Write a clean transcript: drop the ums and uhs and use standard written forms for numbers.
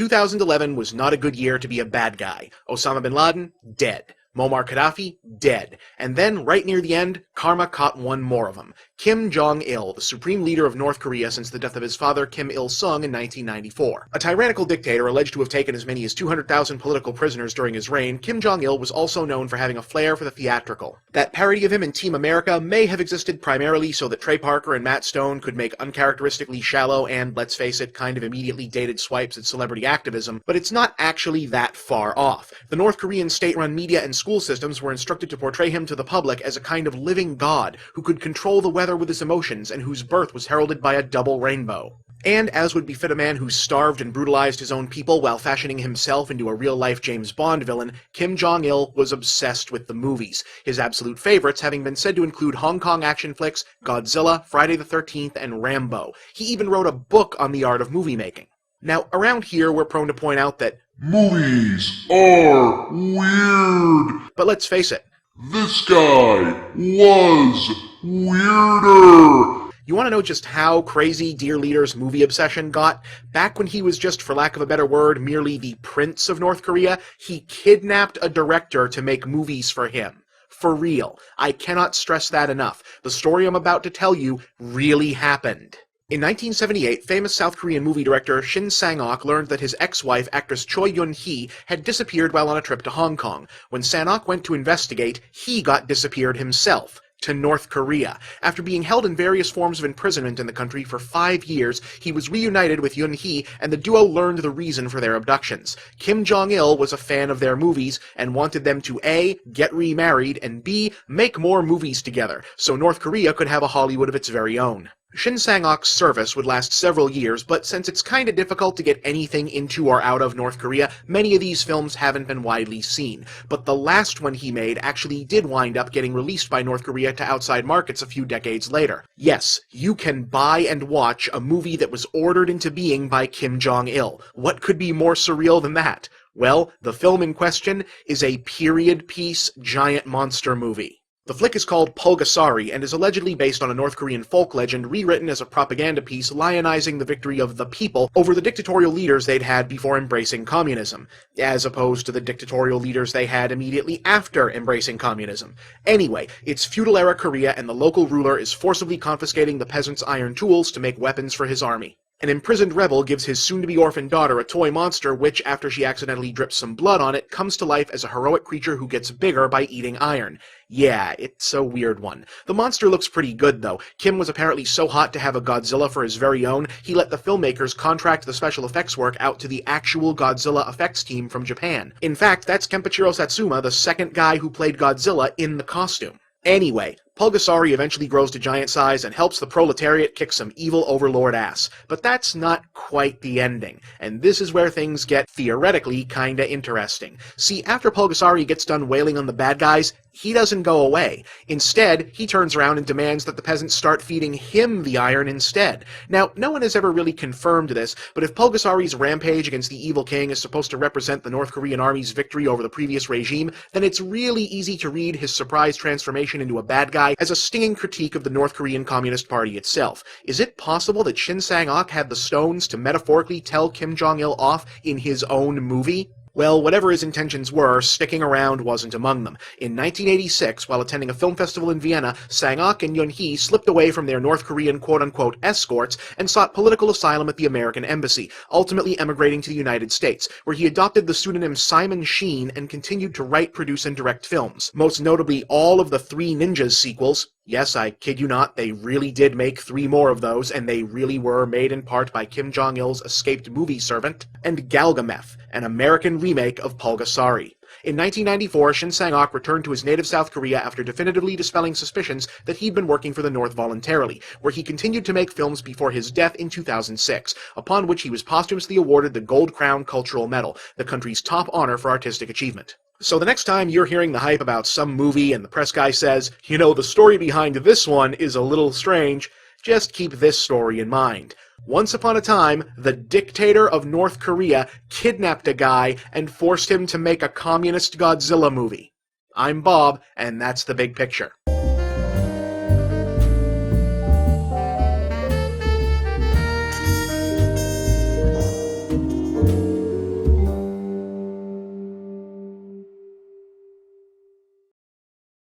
2011 was not a good year to be a bad guy. Osama bin Laden, dead. Muammar Gaddafi, dead. And then, right near the end, karma caught one more of them. Kim Jong-il, the supreme leader of North Korea since the death of his father Kim Il-sung in 1994. A tyrannical dictator alleged to have taken as many as 200,000 political prisoners during his reign, Kim Jong-il was also known for having a flair for the theatrical. That parody of him in Team America may have existed primarily so that Trey Parker and Matt Stone could make uncharacteristically shallow and, let's face it, kind of immediately dated swipes at celebrity activism, but it's not actually that far off. The North Korean state-run media and school systems were instructed to portray him to the public as a kind of living god who could control the weather with his emotions and whose birth was heralded by a double rainbow. And as would befit a man who starved and brutalized his own people while fashioning himself into a real-life James Bond villain, Kim Jong-il was obsessed with the movies, his absolute favorites having been said to include Hong Kong action flicks, Godzilla, Friday the 13th, and Rambo. He even wrote a book on the art of movie making. Now, around here we're prone to point out that movies are weird. But let's face it, this guy was weirder. You want to know just how crazy Dear Leader's movie obsession got? Back when he was just, for lack of a better word, merely the prince of North Korea, he kidnapped a director to make movies for him. For real. I cannot stress that enough. The story I'm about to tell you really happened. In 1978, famous South Korean movie director Shin Sang-ok learned that his ex-wife, actress Choi Yun-hee, had disappeared while on a trip to Hong Kong. When Sang-ok went to investigate, he got disappeared himself. To North Korea. After being held in various forms of imprisonment in the country for 5 years, he was reunited with Yun-hee, and the duo learned the reason for their abductions. Kim Jong-il was a fan of their movies, and wanted them to A, get remarried, and B, make more movies together, so North Korea could have a Hollywood of its very own. Shin Sang-ok's service would last several years, but since it's kinda difficult to get anything into or out of North Korea, many of these films haven't been widely seen. But the last one he made actually did wind up getting released by North Korea to outside markets a few decades later. Yes, you can buy and watch a movie that was ordered into being by Kim Jong-il. What could be more surreal than that? Well, the film in question is a period piece giant monster movie. The flick is called Pulgasari and is allegedly based on a North Korean folk legend rewritten as a propaganda piece lionizing the victory of the people over the dictatorial leaders they'd had before embracing communism, as opposed to the dictatorial leaders they had immediately after embracing communism. Anyway, it's feudal-era Korea and the local ruler is forcibly confiscating the peasants' iron tools to make weapons for his army. An imprisoned rebel gives his soon-to-be orphaned daughter a toy monster which, after she accidentally drips some blood on it, comes to life as a heroic creature who gets bigger by eating iron. Yeah, it's a weird one. The monster looks pretty good, though. Kim was apparently so hot to have a Godzilla for his very own, he let the filmmakers contract the special effects work out to the actual Godzilla effects team from Japan. In fact, that's Kenpachiro Satsuma, the second guy who played Godzilla, in the costume. Anyway, Pulgasari eventually grows to giant size and helps the proletariat kick some evil overlord ass. But that's not quite the ending, and this is where things get, theoretically, kinda interesting. See, after Pulgasari gets done wailing on the bad guys, he doesn't go away. Instead, he turns around and demands that the peasants start feeding him the iron instead. Now, no one has ever really confirmed this, but if Pulgasari's rampage against the evil king is supposed to represent the North Korean army's victory over the previous regime, then it's really easy to read his surprise transformation into a bad guy as a stinging critique of the North Korean Communist Party itself. Is it possible that Shin Sang-ok had the stones to metaphorically tell Kim Jong-il off in his own movie? Well, whatever his intentions were, sticking around wasn't among them. In 1986, while attending a film festival in Vienna, Sang-ok and Yun-hee slipped away from their North Korean quote-unquote escorts and sought political asylum at the American embassy, ultimately emigrating to the United States, where he adopted the pseudonym Simon Sheen and continued to write, produce, and direct films. Most notably, all of the Three Ninjas sequels. Yes, I kid you not, they really did make 3 more of those, and they really were made in part by Kim Jong-il's escaped movie servant, and Galgameth, an American remake of Pulgasari. In 1994, Shin Sang-ok returned to his native South Korea after definitively dispelling suspicions that he'd been working for the North voluntarily, where he continued to make films before his death in 2006, upon which he was posthumously awarded the Gold Crown Cultural Medal, the country's top honor for artistic achievement. So the next time you're hearing the hype about some movie and the press guy says, you know, the story behind this one is a little strange, just keep this story in mind. Once upon a time, the dictator of North Korea kidnapped a guy and forced him to make a communist Godzilla movie. I'm Bob, and that's the big picture.